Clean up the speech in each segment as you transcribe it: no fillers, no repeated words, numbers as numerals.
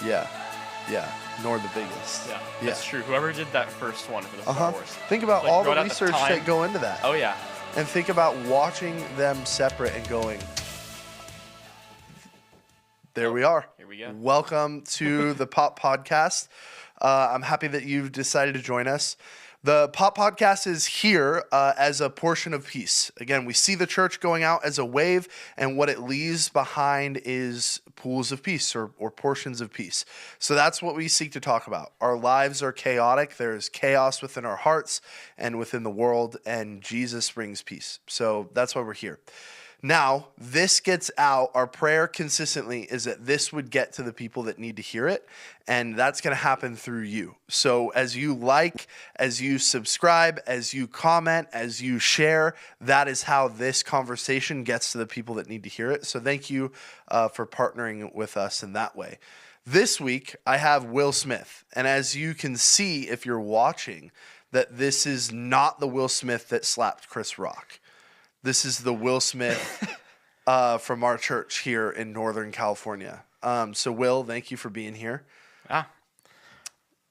Yeah. Yeah. Nor the biggest. Yeah, that's true. Whoever did that first one for the Star Wars. Think about Like, all the wrote out the research time. that go into that. Oh, yeah. And think about watching them separate and going, there we are. Here we go. Welcome to the Pop Podcast. I'm happy that you've decided to join us. The Pop Podcast is here as a portion of peace. Again, we see the church going out as a wave, and what it leaves behind is pools of peace or portions of peace. So that's what we seek to talk about. Our lives are chaotic. There's chaos within our hearts and within the world, and Jesus brings peace. So that's why we're here. Now, this gets out. Our prayer consistently is that this would get to the people that need to hear it, and that's going to happen through you. So as you like, as you subscribe, as you comment, as you share, that is how this conversation gets to the people that need to hear it. So thank you for partnering with us in that way. This week, I have Will Smith, and as you can see if you're watching, that this is not the Will Smith that slapped Chris Rock. This is the Will Smith from our church here in Northern California. So, Will, thank you for being here.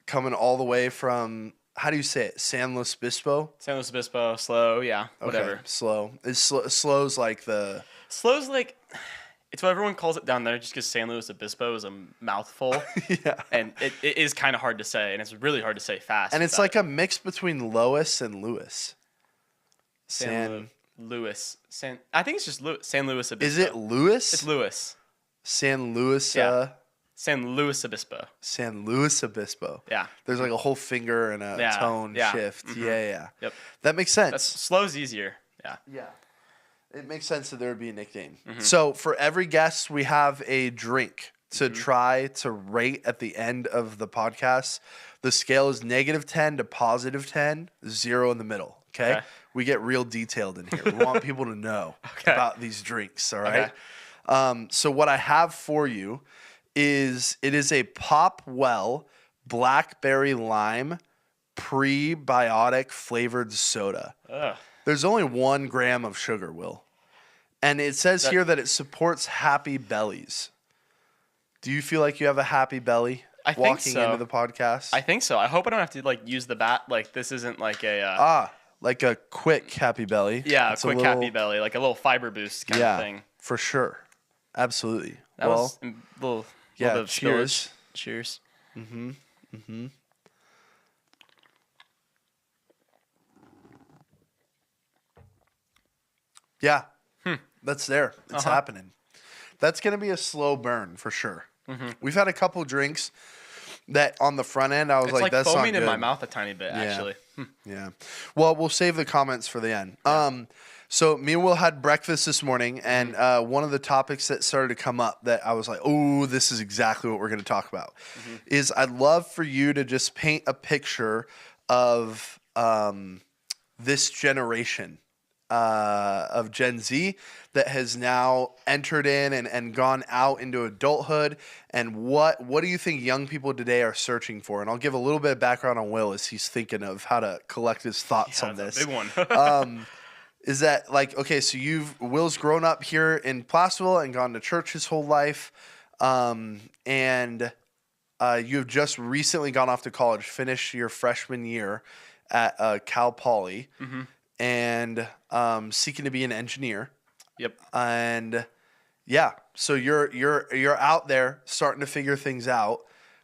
Coming all the way from, how do you say it? San Luis Obispo? San Luis Obispo, slow, yeah, whatever. Okay, slow. Slow's like the... Slow's like, it's what everyone calls it down there just because San Luis Obispo is a mouthful. Yeah. And it is kind of hard to say, and it's really hard to say fast. And it's like a mix between Lois and Lewis. I think it's just San Luis Obispo. Is it Lewis? It's Lewis. San Luis. Yeah. San Luis Obispo. San Luis Obispo. Yeah. There's like a whole finger and a tone shift. Mm-hmm. Yeah. Yep. That makes sense. Slow's easier. Yeah. Yeah. It makes sense that there would be a nickname. Mm-hmm. So for every guest, we have a drink to try to rate at the end of the podcast. The scale is -10 to +10, 0 in the middle. Okay? We get real detailed in here. We want people to know about these drinks, all right? Okay. So what I have for you is it is a Popwell Blackberry Lime prebiotic flavored soda. Ugh. There's only 1 gram of sugar, Will. And it says here that it supports happy bellies. Do you feel like you have a happy belly walking into the podcast? I think so. I hope I don't have to use the bat. Like this isn't like a... like a quick happy belly. Yeah, a quick happy belly. Like a little fiber boost kind of thing. For sure. Absolutely. That was a little bit of cheers. Spillage. Cheers. Mm-hmm. Mm-hmm. Yeah. That's there. It's happening. That's going to be a slow burn for sure. Mm-hmm. We've had a couple drinks that on the front end, I was like, that's not good. It's foaming in my mouth a tiny bit, actually. Yeah. Well, we'll save the comments for the end. So me and Will had breakfast this morning, and one of the topics that started to come up that I was like, oh, this is exactly what we're going to talk about, is I'd love for you to just paint a picture of this generation of Gen Z that has now entered in and gone out into adulthood, and what do you think young people today are searching for? And I'll give a little bit of background on Will as he's thinking of how to collect his thoughts on this. That's a big one. Is that like, okay, so Will's grown up here in Placerville and gone to church his whole life, and you've just recently gone off to college, finished your freshman year at Cal Poly, and seeking to be an engineer. Yep. And yeah, so you're out there starting to figure things out.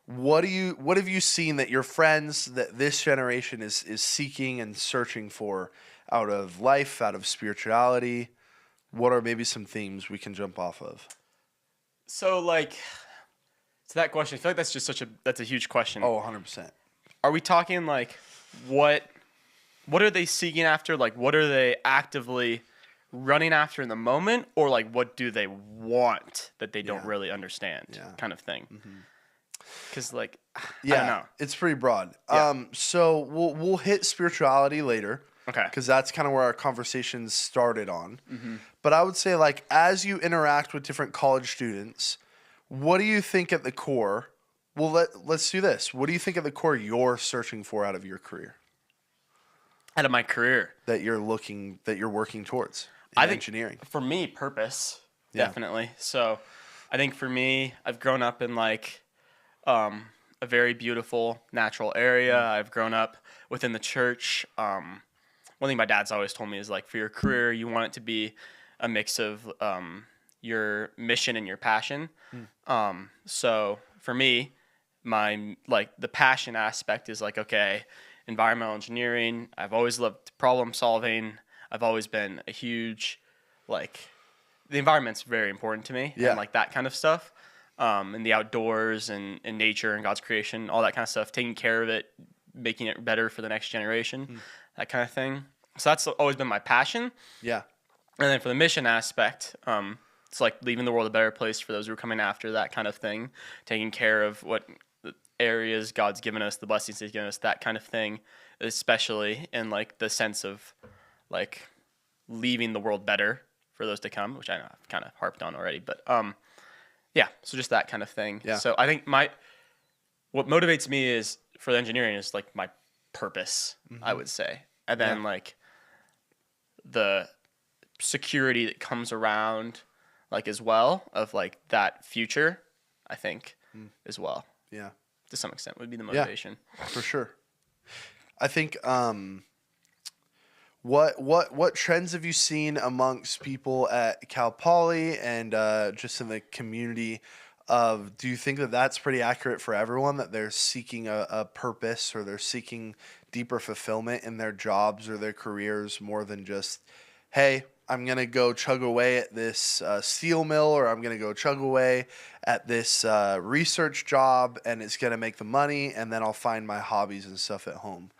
What have you seen that your friends, that this generation is seeking and searching for out of life, out of spirituality? What are maybe some themes we can jump off of? So to that question, I feel like that's just that's a huge question. Oh, 100%. Are we talking what are they seeking after? Like, what are they actively running after in the moment? Or what do they want that they don't really understand kind of thing? Because I don't know. It's pretty broad. Yeah. So we'll hit spirituality later. Okay. Because that's kind of where our conversations started on. But I would say, as you interact with different college students, what do you think at the core? Well, let's do this. What do you think at the core you're searching for out of your career? Out of my career? That you're working towards in engineering? For me, purpose, definitely. So I think for me, I've grown up in a very beautiful natural area. I've grown up within the church. One thing my dad's always told me is like for your career, you want it to be a mix of your mission and your passion. So for me, my like the passion aspect is like, okay, environmental engineering. I've always loved problem solving. I've always been a huge like the environment's very important to me and like that kind of stuff. And the outdoors and nature and God's creation, all that kind of stuff, taking care of it, making it better for the next generation, that kind of thing. So that's always been my passion. Yeah. And then for the mission aspect, it's like leaving the world a better place for those who are coming after, that kind of thing, taking care of what the areas God's given us, the blessings He's given us, that kind of thing, especially in like the sense of like leaving the world better for those to come, which I know I've kind of harped on already, but yeah, so just that kind of thing. Yeah. So I think what motivates me is for the engineering is like my purpose, I would say, and then like the security that comes around like as well of like that future, I think as well. Yeah. To some extent would be the motivation. Yeah, for sure. I think what trends have you seen amongst people at Cal Poly and just in the community of, do you think that that's pretty accurate for everyone, that they're seeking a purpose or they're seeking deeper fulfillment in their jobs or their careers more than just, hey, I'm going to go chug away at this steel mill, or I'm going to go chug away at this research job and it's going to make the money and then I'll find my hobbies and stuff at home?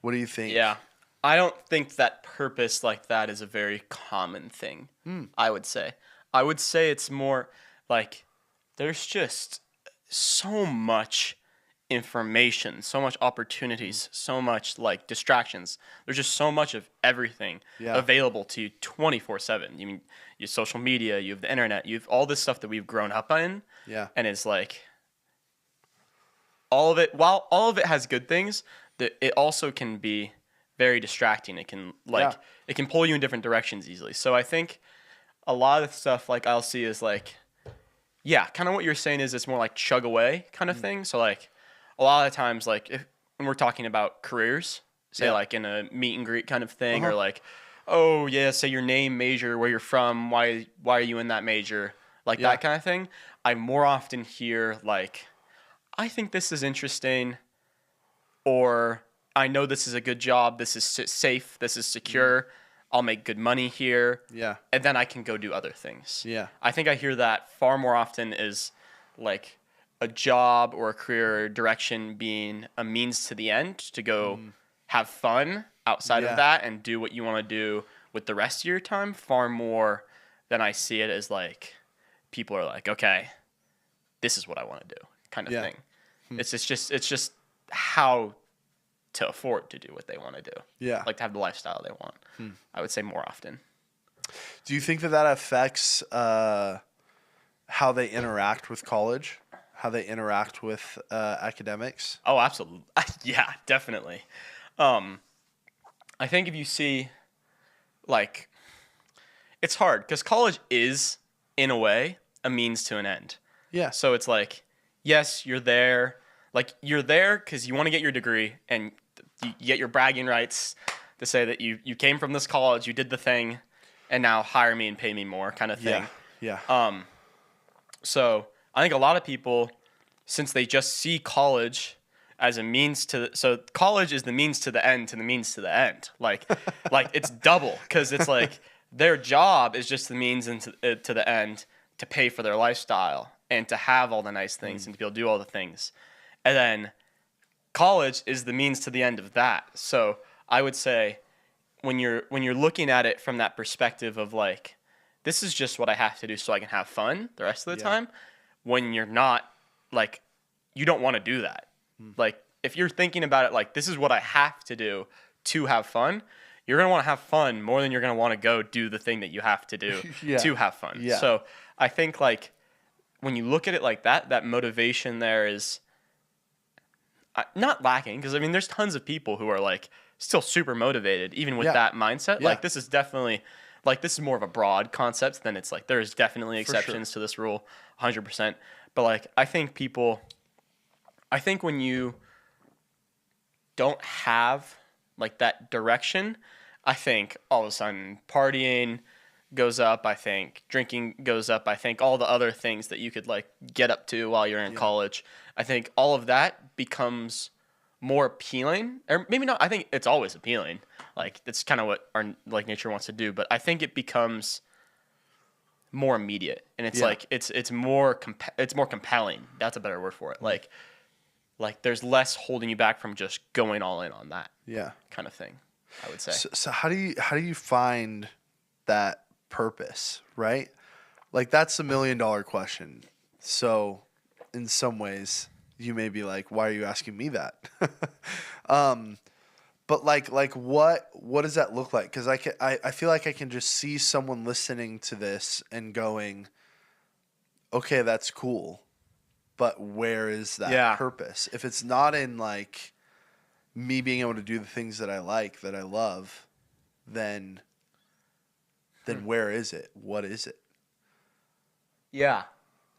What do you think? Yeah. I don't think that purpose like that is a very common thing, I would say. I would say it's more like there's just so much information, so much opportunities, so much like distractions. There's just so much of everything available to you 24/7. You mean you have social media, you have the internet, you have all this stuff that we've grown up in. Yeah. And it's like all of it, while all of it has good things, it also can be very distracting. It can it can pull you in different directions easily. So I think a lot of the stuff like I'll see is like, yeah, kind of what you're saying is it's more like chug away kind of thing. So like a lot of the times, like when we're talking about careers, say like in a meet and greet kind of thing, or like, oh yeah, say your name, major, where you're from, why are you in that major, like that kind of thing. I more often hear like, I think this is interesting, or I know this is a good job, this is safe, this is secure, I'll make good money here, and then I can go do other things. I think I hear that far more often is like a job or a career direction being a means to the end to go have fun outside of that and do what you want to do with the rest of your time, far more than I see it as like people are like, okay, this is what I want to do kind of thing. It's just how to afford to do what they want to do. Like to have the lifestyle they want. I would say more often. Do you think that affects how they interact with college? How they interact with academics? Oh, absolutely. Yeah, definitely. I think if you see, like, it's hard because college is, in a way, a means to an end. Yeah. So it's like, yes, you're there. Like, you're there because you want to get your degree and you get your bragging rights to say that you came from this college, you did the thing, and now hire me and pay me more kind of thing. Yeah. So I think a lot of people, since they just see college as a means to, so college is the means to the end to the means to the end. Like it's double because it's like their job is just the means to the end to pay for their lifestyle and to have all the nice things and to be able to do all the things. And then college is the means to the end of that. So I would say when you're looking at it from that perspective of like, this is just what I have to do so I can have fun the rest of the time, when you're not, like, you don't want to do that. Like, if you're thinking about it like, this is what I have to do to have fun, you're going to want to have fun more than you're going to want to go do the thing that you have to do to have fun. So I think, like, when you look at it like that, that motivation there is not lacking. Because, I mean, there's tons of people who are, like, still super motivated, even with that mindset. Like, this is definitely, like, this is more of a broad concept than it's like, there's definitely exceptions to this rule, 100%. But, like, I think people I think when you don't have like that direction, I think all of a sudden partying goes up. I think drinking goes up. I think all the other things that you could like get up to while you're in college, I think all of that becomes more appealing, or maybe not. I think it's always appealing. Like that's kind of what our like nature wants to do, but I think it becomes more immediate, and it's like it's more compelling. That's a better word for it. Like there's less holding you back from just going all in on that. Yeah. Kind of thing, I would say. So how do you find that purpose, right? Like that's the $1 million question. So in some ways you may be like, why are you asking me that? But like what does that look like? Because I feel like I can just see someone listening to this and going, okay, that's cool, but where is that purpose? If it's not in like me being able to do the things that I like, that I love, then where is it? What is it? Yeah,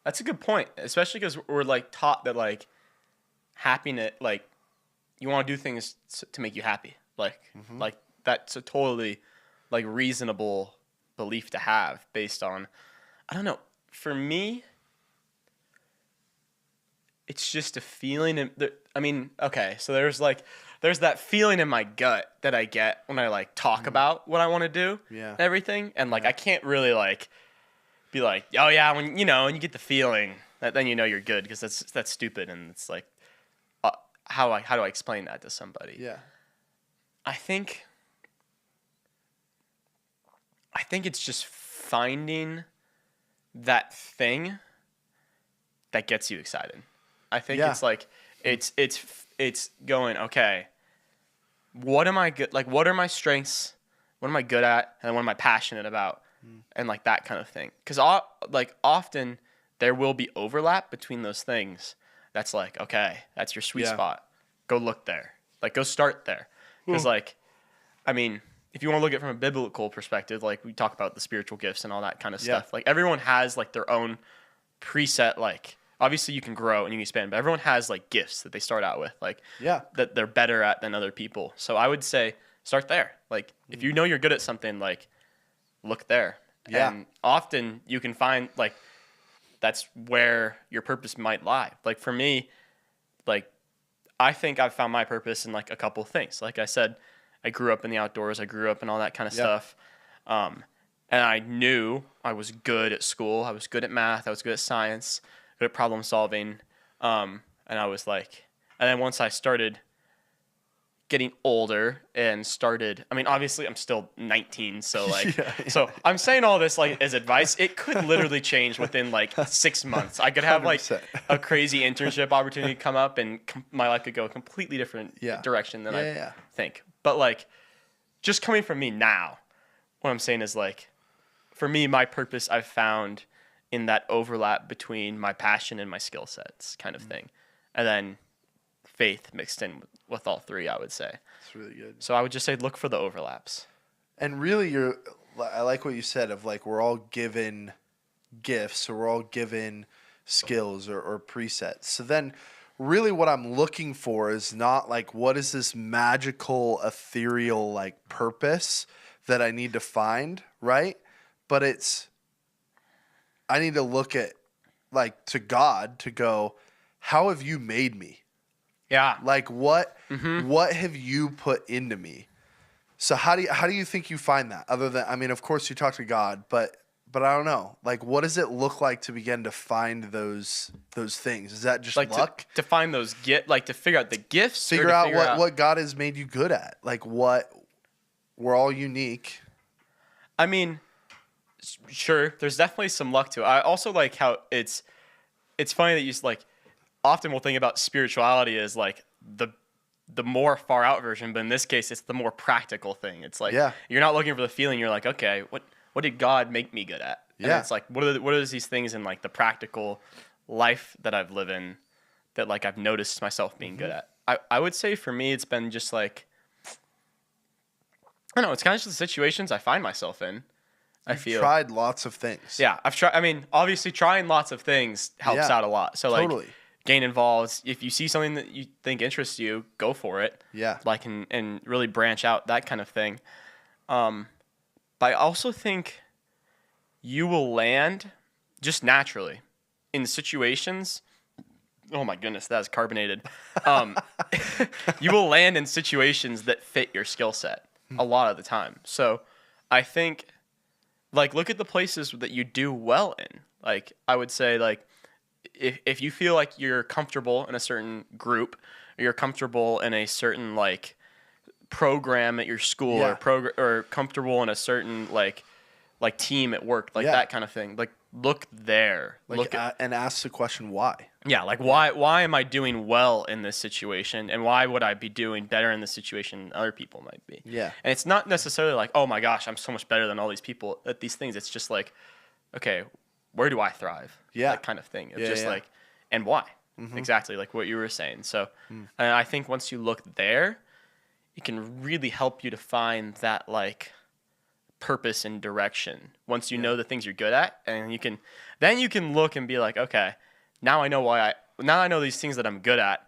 that's a good point, especially because we're like taught that like happiness, like you want to do things to make you happy. Like that's a totally like reasonable belief to have based on, I don't know. For me, it's just a feeling. I mean, okay, so there's that feeling in my gut that I get when I like talk about what I want to do and everything. And like, I can't really like be like, oh yeah, when you get the feeling that then you're good, because that's stupid. And it's like, how do I explain that to somebody? Yeah. I think it's just finding that thing that gets you excited. I think it's like it's going, okay, what am I good, like what are my strengths? What am I good at? And what am I passionate about? And like that kind of thing. Cuz like often there will be overlap between those things. That's like, okay, that's your sweet spot. Go look there. Like go start there. Cuz like, I mean, if you want to look at it from a biblical perspective, like we talk about the spiritual gifts and all that kind of stuff. Like everyone has like their own preset, like obviously you can grow and you can expand, but everyone has like gifts that they start out with, like that they're better at than other people. So I would say start there. Like if you know you're good at something, like look there. And often you can find like that's where your purpose might lie. Like for me, like I think I've found my purpose in like a couple things. Like I said, I grew up in the outdoors. I grew up in all that kind of stuff. And I knew I was good at school. I was good at math. I was good at science, good at problem solving. And I was like, and then once I started getting older and started, I mean, obviously I'm still 19. So like, so I'm saying all this like as advice. It could literally change within like 6 months. I could have like 100%. A crazy internship opportunity come up and my life could go a completely different direction than I think. But like, just coming from me now, what I'm saying is like, for me, my purpose I've found in that overlap between my passion and my skill sets kind of thing. And then faith mixed in with all three, I would say. That's really good. So I would just say look for the overlaps. And really, I like what you said of like we're all given gifts, or we're all given skills or presets. So then really what I'm looking for is not like what is this magical, ethereal like purpose that I need to find, right? But it's I need to look at like to God to go, how have you made me? Yeah. Like what have you put into me? So how do you think you find that? Other than, I mean, of course you talk to God, but I don't know. Like what does it look like to begin to find those things? Is that just like luck? To find those to figure out the gifts, figure out what God has made you good at. Like what we're all unique. I mean, sure, there's definitely some luck to it. I also like how it's funny that you like often we'll think about spirituality as like the more far out version, but in this case it's the more practical thing. It's like you're not looking for the feeling, you're like, okay, what did God make me good at? And it's like what are these things in like the practical life that I've lived in that like I've noticed myself being good at. I would say for me it's been just like, I don't know, it's kind of just the situations I find myself in. You've tried lots of things. Yeah, I've tried. I mean, obviously, trying lots of things helps out a lot. So, like, gain involved. If you see something that you think interests you, go for it. Yeah. Like, and really branch out, that kind of thing. But I also think you will land just naturally in situations. Oh my goodness, that is carbonated. You will land in situations that fit your skill set a lot of the time. So I think, like, look at the places that you do well in. Like, I would say, like, if you feel like you're comfortable in a certain group, or you're comfortable in a certain, like, program at your school, Yeah. or comfortable in a certain, like team at work, like Yeah. that kind of thing. Like, look there. Like, Look at, and ask the question why. yeah, like, why am I doing well in this situation, and why would I be doing better in this situation than other people might be? Yeah. And it's not necessarily like, oh my gosh, I'm so much better than all these people at these things. It's just like, okay, where do I thrive? Yeah. That kind of thing. It's Yeah, just yeah. like, and why? Exactly like what you were saying. So and I think once you look there, it can really help you to find that, like, purpose and direction. Once you know the things you're good at, and you can look and be like, okay, now I know these things that I'm good at.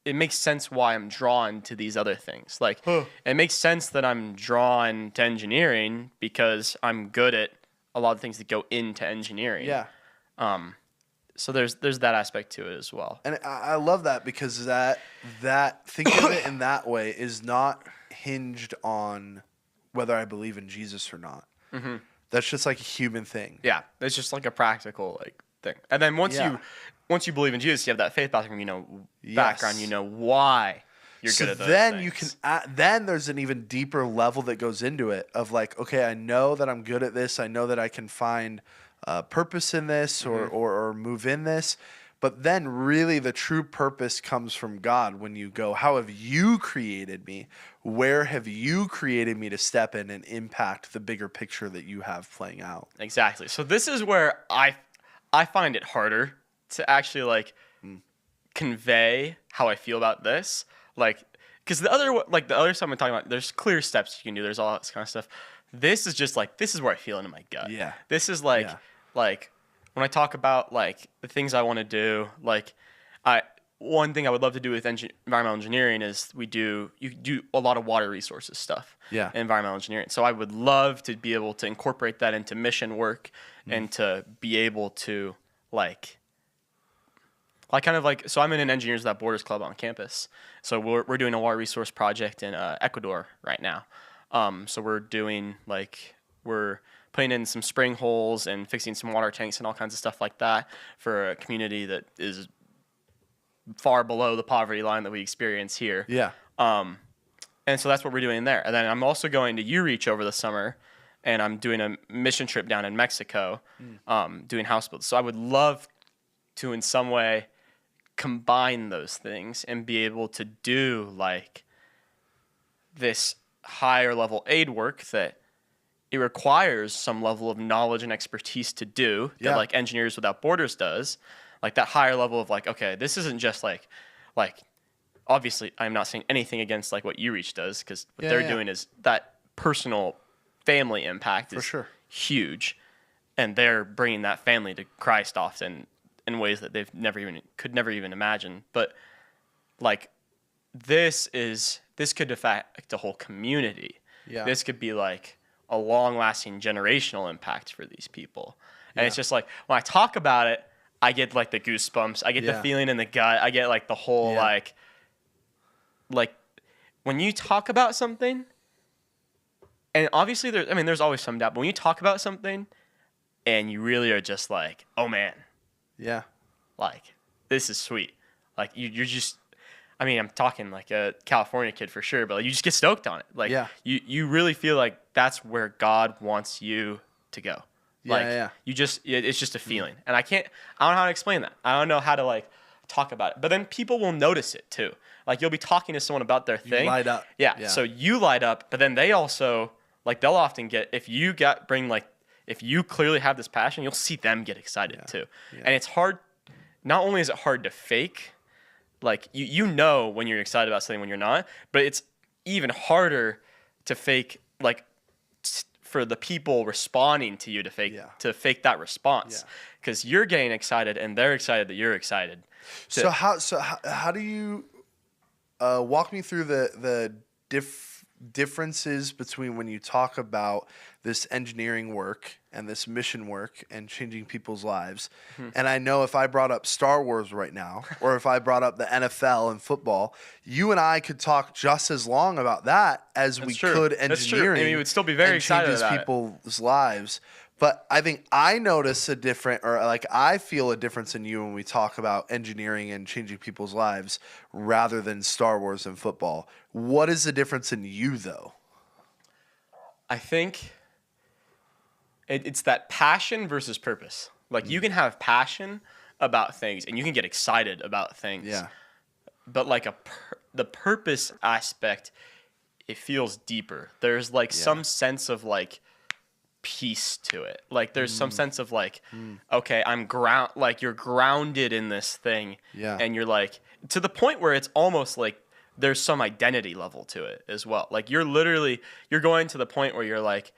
It makes sense why I'm drawn to these other things. Like, it makes sense that I'm drawn to engineering because I'm good at a lot of things that go into engineering. Yeah. So there's that aspect to it as well. And I love that, because that thinking of it in that way is not hinged on whether I believe in Jesus or not. Mm-hmm. That's just like a human thing. Yeah, it's just like a practical, like, thing. And then once you believe in Jesus, you have that faith background. You know, background. You know why you're good at those then things. you can then there's an even deeper level that goes into it of, like, okay, I know that I'm good at this. I know that I can find purpose in this, or move in this. But then really the true purpose comes from God when you go, how have you created me? Where have you created me to step in and impact the bigger picture that you have playing out? Exactly. So this is where I find it harder to actually, like, convey how I feel about this. Like, because the other stuff I'm talking about, there's clear steps you can do. There's all this kind of stuff. This is just like, this is where I feel it in my gut. Yeah. This is like, when I talk about, like, the things I want to do, like, one thing I would love to do with environmental engineering is you do a lot of water resources stuff. Yeah. In environmental engineering. So I would love to be able to incorporate that into mission work, and to be able to, like kind of like, so I'm in an Engineers Without Borders club on campus. So we're doing a water resource project in Ecuador right now. So we're doing, like, we're putting in some spring holes and fixing some water tanks and all kinds of stuff like that for a community that is far below the poverty line that we experience here. Yeah. And so that's what we're doing there. And then I'm also going to UReach over the summer, and I'm doing a mission trip down in Mexico, doing house builds. So I would love to, in some way, combine those things and be able to do, like, this higher level aid work that it requires some level of knowledge and expertise to do that, like, Engineers Without Borders does. Like, that higher level of, like, okay, this isn't just like obviously I'm not saying anything against, like, what UReach does, because what they're doing is that personal family impact is huge, and they're bringing that family to Christ often in ways that they've could never even imagine. But, like, this could affect a whole community. Yeah. This could be, like, a long-lasting generational impact for these people. And it's just like, when I talk about it, I get, like, the goosebumps. I get the feeling in the gut. I get, like, the whole, like, when you talk about something, and obviously there's always some doubt, but when you talk about something and you really are just like, oh man, like, this is sweet. Like, you're just, I'm talking like a California kid for sure, but, like, you just get stoked on it. Like, you really feel like that's where God wants you to go. Like, it's just a feeling. And I don't know how to explain that. I don't know how to, like, talk about it. But then people will notice it too. Like, you'll be talking to someone about their thing. You light up. Yeah. So you light up, but then they also, like, they'll often get, if you clearly have this passion, you'll see them get excited too. Yeah. And it's hard, not only is it hard to fake, like, you know when you're excited about something when you're not, but it's even harder to fake, like, for the people responding to you to fake that response, because you're getting excited and they're excited that you're excited. So how do you walk me through the differences between when you talk about this engineering work and this mission work and changing people's lives? And I know if I brought up Star Wars right now, or if I brought up the NFL and football, you and I could talk just as long about that as we could engineering. That's true. And you would still be very excited about people's lives. But I think I notice I feel a difference in you when we talk about engineering and changing people's lives rather than Star Wars and football. What is the difference in you, though? I think it's that passion versus purpose. Like, you can have passion about things and you can get excited about things. Yeah. But like the purpose aspect, it feels deeper. There's like some sense of like peace to it. Like there's some sense of like, okay, you're grounded in this thing. Yeah. And you're like, to the point where it's almost like there's some identity level to it as well. Like you're going to the point where you're like,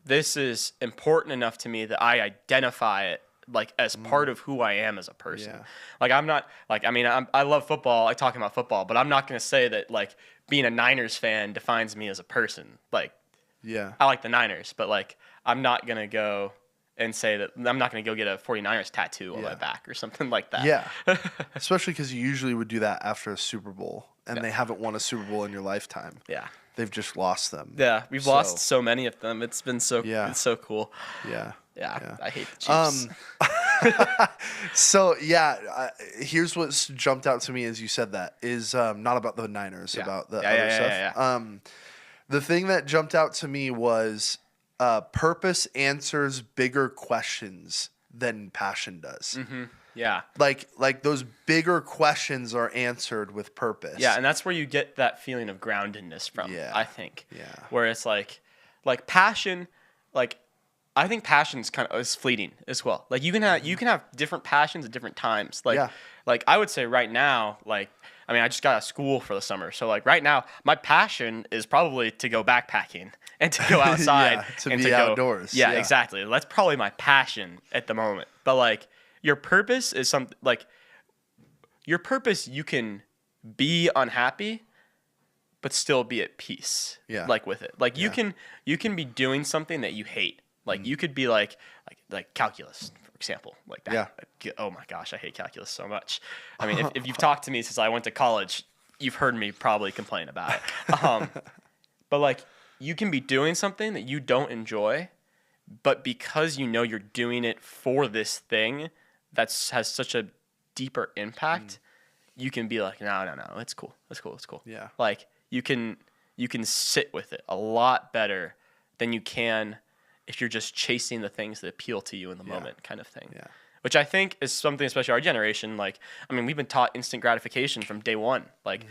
this is important enough to me that I identify it like as part of who I am as a person. Yeah. Like I'm not like, I mean, I love football. I talk about football, but I'm not going to say that like being a Niners fan defines me as a person. Like, yeah, I like the Niners, but like, I'm not going to go and say that I'm not going to go get a 49ers tattoo on my back or something like that. Yeah. Especially because you usually would do that after a Super Bowl and they haven't won a Super Bowl in your lifetime. Yeah. They've just lost them. Yeah. We've lost so many of them. It's been it's so cool. Yeah. Yeah. I hate the Chiefs. So here's what's jumped out to me as you said that is not about the Niners, about the other stuff. Yeah. The thing that jumped out to me was purpose answers bigger questions than passion does. Mm-hmm. Yeah. Like those bigger questions are answered with purpose. Yeah, and that's where you get that feeling of groundedness from, I think. Yeah. Where it's like passion, like I think passion is fleeting as well. Like you can have different passions at different times. Like I would say right now, like I mean, I just got out of school for the summer. So like right now, my passion is probably to go backpacking and to go outside to be outdoors. Yeah, exactly. That's probably my passion at the moment. But like your purpose is something like your purpose, you can be unhappy but still be at peace. Yeah. Like with it. Like you can be doing something that you hate. Like you could be like calculus, for example, like that. Yeah. Oh my gosh, I hate calculus so much. I mean, if you've talked to me since I went to college, you've heard me probably complain about it. But like you can be doing something that you don't enjoy, but because you know you're doing it for this thing that has such a deeper impact, you can be like, no, it's cool. Yeah. Like you can sit with it a lot better than you can if you're just chasing the things that appeal to you in the moment kind of thing. Yeah. Which I think is something, especially our generation, like, I mean, we've been taught instant gratification from day one. Like,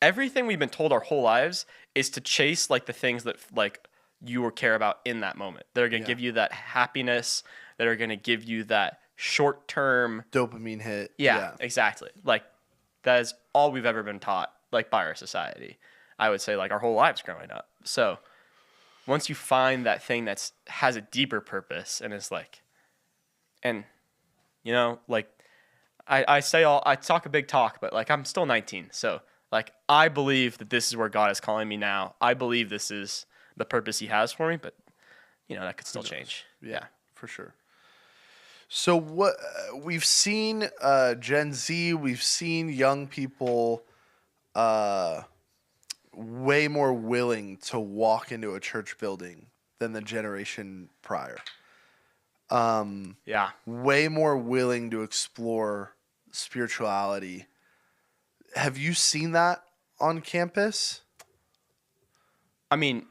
everything we've been told our whole lives is to chase, like, the things that, like, you or care about in that moment. They're going to give you that happiness, that are going to give you that short-term... dopamine hit. Yeah, exactly. Like, that is all we've ever been taught, like, by our society. I would say, like, our whole lives growing up. So... once you find that thing that has a deeper purpose and is like, and you know, like I talk a big talk, but like I'm still 19. So like, I believe that this is where God is calling me now. I believe this is the purpose he has for me, but you know, that could still change. Yeah, for sure. So what we've seen Gen Z, we've seen young people, way more willing to walk into a church building than the generation prior. Way more willing to explore spirituality. Have you seen that on campus? I mean,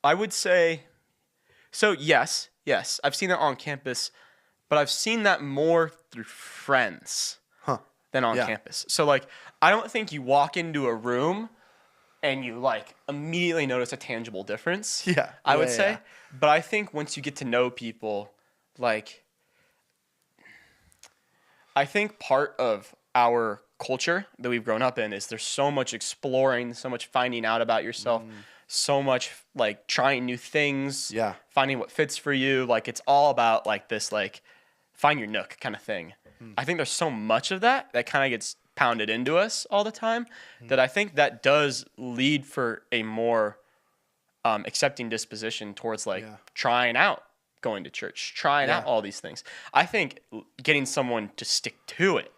I would say, so yes, I've seen that on campus, but I've seen that more through friends than on campus. So like, I don't think you walk into a room and you like immediately notice a tangible difference. Yeah. I would say. But I think once you get to know people, like, I think part of our culture that we've grown up in is there's so much exploring, so much finding out about yourself. so much like trying new things, Yeah. finding what fits for you. Like it's all about like this like find your nook kind of thing. I think there's so much of that kind of gets pounded into us all the time that I think that does lead for a more accepting disposition towards like trying out going to church, trying out all these things. I think getting someone to stick to it,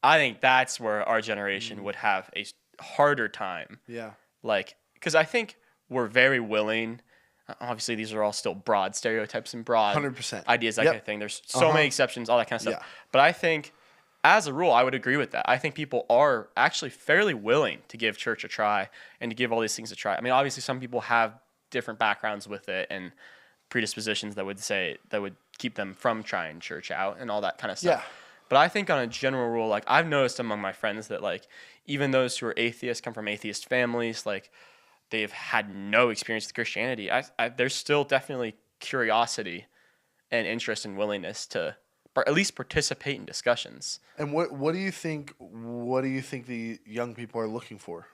I think that's where our generation would have a harder time. Yeah. Like, because I think we're very willing. Obviously, these are all still broad stereotypes and broad 100%. ideas, that kind of thing. There's so many exceptions, all that kind of stuff. Yeah. But I think, as a rule, I would agree with that. I think people are actually fairly willing to give church a try and to give all these things a try. I mean, obviously, some people have different backgrounds with it and predispositions that would keep them from trying church out and all that kind of stuff. Yeah. But I think on a general rule, like I've noticed among my friends that like even those who are atheists come from atheist families, like they've had no experience with Christianity. There's still definitely curiosity and interest and willingness to at least participate in discussions. And what do you think? What do you think the young people are looking for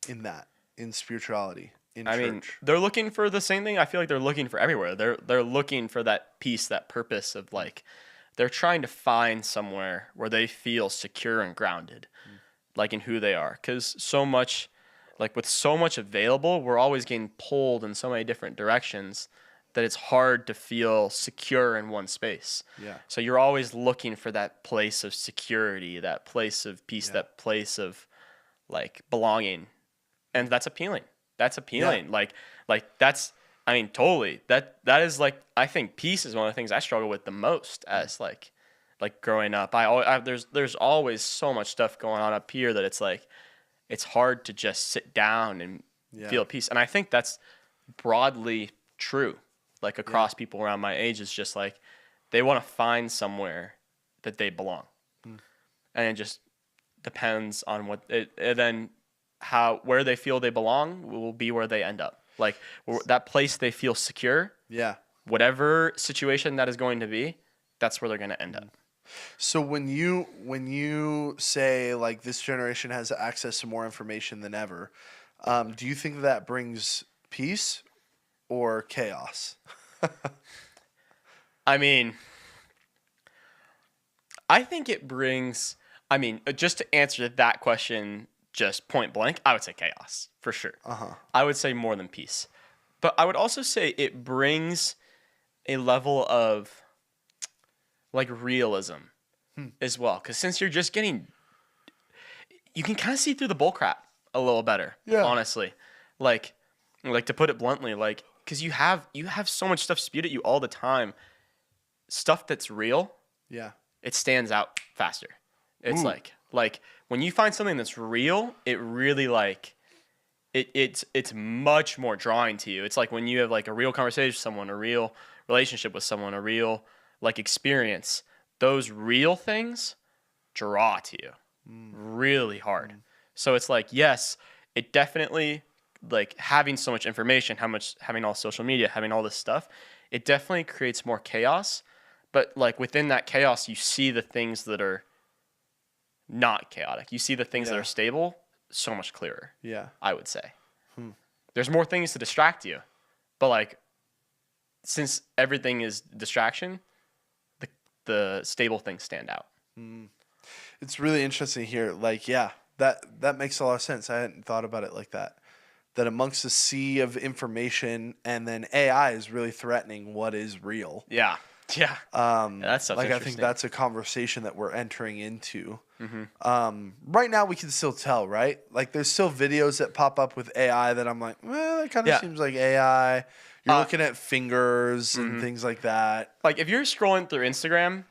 in spirituality, in church? I mean, they're looking for the same thing. I feel like they're looking for everywhere. They're looking for that peace, that purpose of like they're trying to find somewhere where they feel secure and grounded, like in who they are. Because so much, like with so much available, we're always getting pulled in so many different directions that it's hard to feel secure in one space. Yeah. So you're always looking for that place of security, that place of peace, that place of like belonging. And that's appealing. That's appealing. Yeah. Like that's, I mean, totally. That is like, I think peace is one of the things I struggle with the most as like growing up. There's always so much stuff going on up here that it's like, it's hard to just sit down and feel peace. And I think that's broadly true. Like across people around my age, it's just like they want to find somewhere that they belong. And it just depends on what it, and then where they feel they belong will be where they end up. Like that place they feel secure. Yeah. Whatever situation that is going to be, that's where they're going to end up. So when you say like this generation has access to more information than ever, do you think that brings peace or chaos? I mean, I think it brings, I mean, just to answer that question just point blank, I would say chaos for sure. I would say more than peace. But I would also say it brings a level of like realism as well. Because since you're just getting, you can kind of see through the bullcrap a little better, honestly. Like to put it bluntly, like, because you have so much stuff spewed at you all the time. Stuff that's real, it stands out faster. It's like when you find something that's real, it really like it's much more drawing to you. It's like when you have like a real conversation with someone, a real relationship with someone, a real like experience. Those real things draw to you really hard. So it's like, yes, it definitely, like having so much information, having all social media, having all this stuff, it definitely creates more chaos. But like within that chaos, you see the things that are not chaotic. You see the things that are stable so much clearer. Yeah, I would say. There's more things to distract you, but like since everything is distraction, the stable things stand out. It's really interesting here. Like, that makes a lot of sense. I hadn't thought about it like that. That amongst the sea of information, and then AI is really threatening what is real. Yeah. That's like I think that's a conversation that we're entering into. Right now we can still tell, right? Like there's still videos that pop up with AI that I'm like, well, it kind of seems like AI. You're looking at fingers and things like that. Like if you're scrolling through Instagram,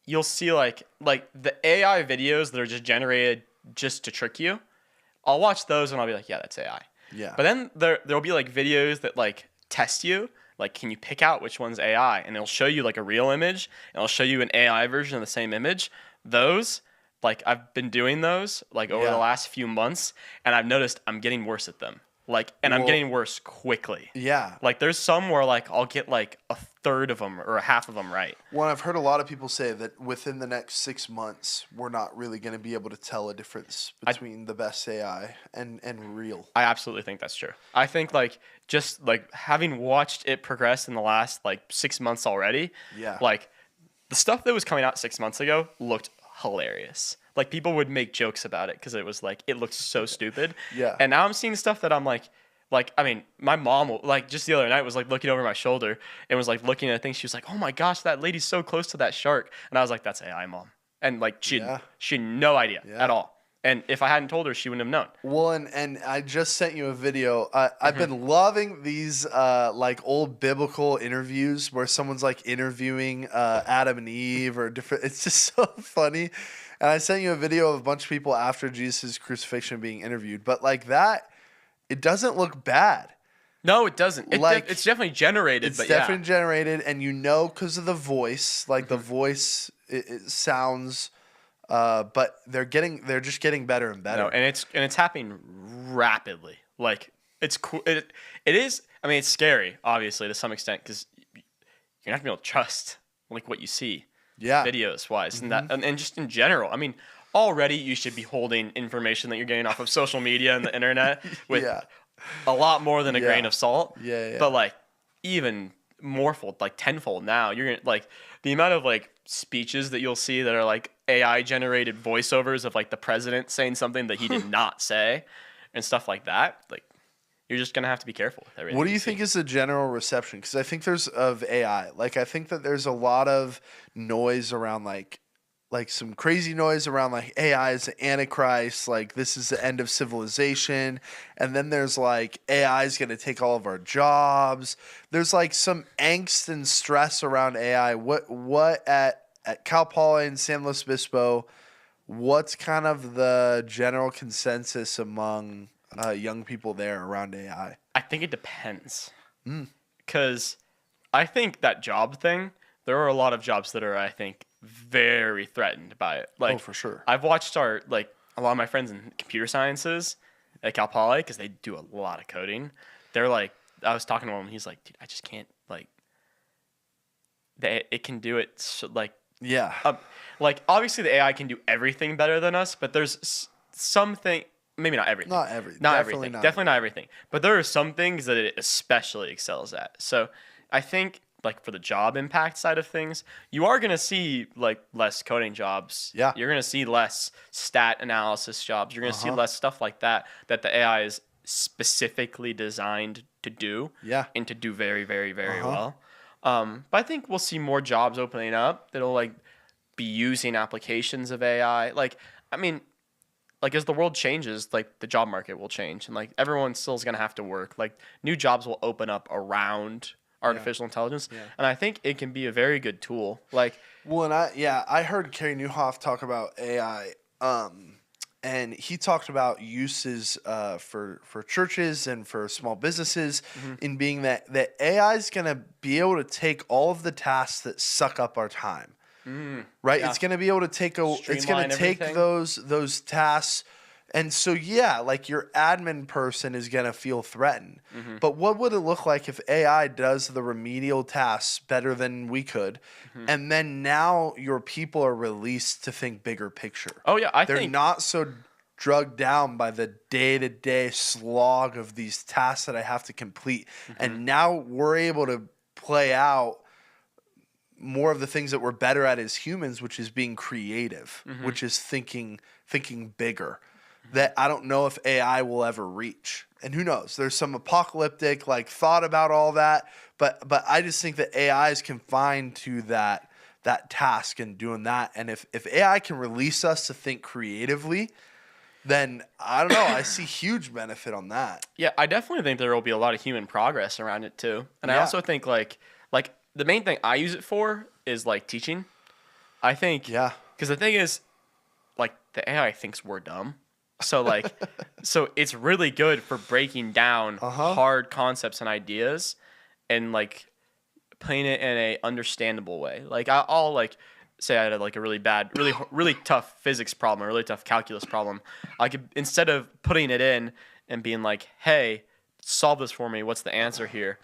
you'll see like the AI videos that are just generated just to trick you. I'll watch those and I'll be like, yeah, that's AI. Yeah. But then there'll be like videos that like test you. Like, can you pick out which one's AI? And it'll show you like a real image, and it'll show you an AI version of the same image. Those, like I've been doing those like over the last few months, and I've noticed I'm getting worse at them. Like, and I'm getting worse quickly. Yeah. Like there's some where like I'll get like a third of them or half of them right. Well, I've heard a lot of people say that within the next 6 months, we're not really going to be able to tell a difference between the best AI and real. I absolutely think that's true. I think like just like having watched it progress in the last like 6 months already, Yeah. like the stuff that was coming out 6 months ago looked hilarious. Like people would make jokes about it because it was like it looked so stupid. Yeah. And now I'm seeing stuff that I'm like I mean, my mom like just the other night was like looking over my shoulder and was like looking at things. She was like, "Oh my gosh, that lady's so close to that shark," and I was like, "That's AI, mom." And like she had no idea at all. And if I hadn't told her, she wouldn't have known. Well, and I just sent you a video. I've been loving these like old biblical interviews where someone's like interviewing Adam and Eve or different. It's just so funny. And I sent you a video of a bunch of people after Jesus' crucifixion being interviewed. But like that, it doesn't look bad. No, it doesn't. It's definitely generated. It's definitely generated, and because of the voice, like the voice, it sounds. But they're just getting better and better. No, and it's happening rapidly. Like it's cool. It is. I mean, it's scary, obviously, to some extent, because you're not gonna be able to trust like what you see, videos wise, and that, and just in general. I mean, already you should be holding information that you're getting off of social media and the internet with a lot more than a grain of salt. But like even morefold, like tenfold now, you're gonna like the amount of like speeches that you'll see that are like AI generated voiceovers of like the president saying something that he did not say and stuff like that. Like you're just gonna have to be careful with everything. What do you think is the general reception? Because I think there's of AI. Like I think that there's a lot of noise around like some crazy noise around like AI is the Antichrist, like this is the end of civilization. And then there's like AI is going to take all of our jobs. There's like some angst and stress around AI. What at Cal Poly and San Luis Obispo, what's kind of the general consensus among young people there around AI? I think it depends. Because I think that job thing, there are a lot of jobs that are, I think, very threatened by it. Like, for sure. I've watched a lot of my friends in computer sciences at Cal Poly because they do a lot of coding. They're like, I was talking to him. He's like, dude, I just can't like. It can do it like like obviously the AI can do everything better than us, but there's something. Maybe not everything. Not everything. Definitely not everything. But there are some things that it especially excels at. So I think like for the job impact side of things, you are going to see like less coding jobs. Yeah. You're going to see less stat analysis jobs. You're going to see less stuff like that the AI is specifically designed to do. Yeah. And to do very, very, very well. But I think we'll see more jobs opening up that'll like be using applications of AI. Like, I mean, like as the world changes, like the job market will change and like everyone still is going to have to work. Like new jobs will open up around artificial intelligence. And I think it can be a very good tool. Like, well, and I heard Carey Nieuwhof talk about AI, and he talked about uses for churches and for small businesses in being that AI is going to be able to take all of the tasks that suck up our time. Right? Yeah. It's going to be able to take those tasks. And so, like your admin person is going to feel threatened. But what would it look like if AI does the remedial tasks better than we could? And then now your people are released to think bigger picture. Oh, yeah. They're not so drugged down by the day-to-day slog of these tasks that I have to complete. And now we're able to play out more of the things that we're better at as humans, which is being creative, which is thinking bigger. That I don't know if AI will ever reach. And who knows? There's some apocalyptic like thought about all that, but I just think that AI is confined to that task and doing that. And if AI can release us to think creatively, then I don't know, I see huge benefit on that. Yeah, I definitely think there will be a lot of human progress around it too. And I also think like the main thing I use it for is like teaching. I think because the thing is like the AI thinks we're dumb. So like, so it's really good for breaking down hard concepts and ideas, and like playing it in a understandable way. Like I'll like say I had like a really bad, really tough physics problem, a really tough calculus problem. I could, instead of putting it in and being like, "Hey, solve this for me. What's the answer here?"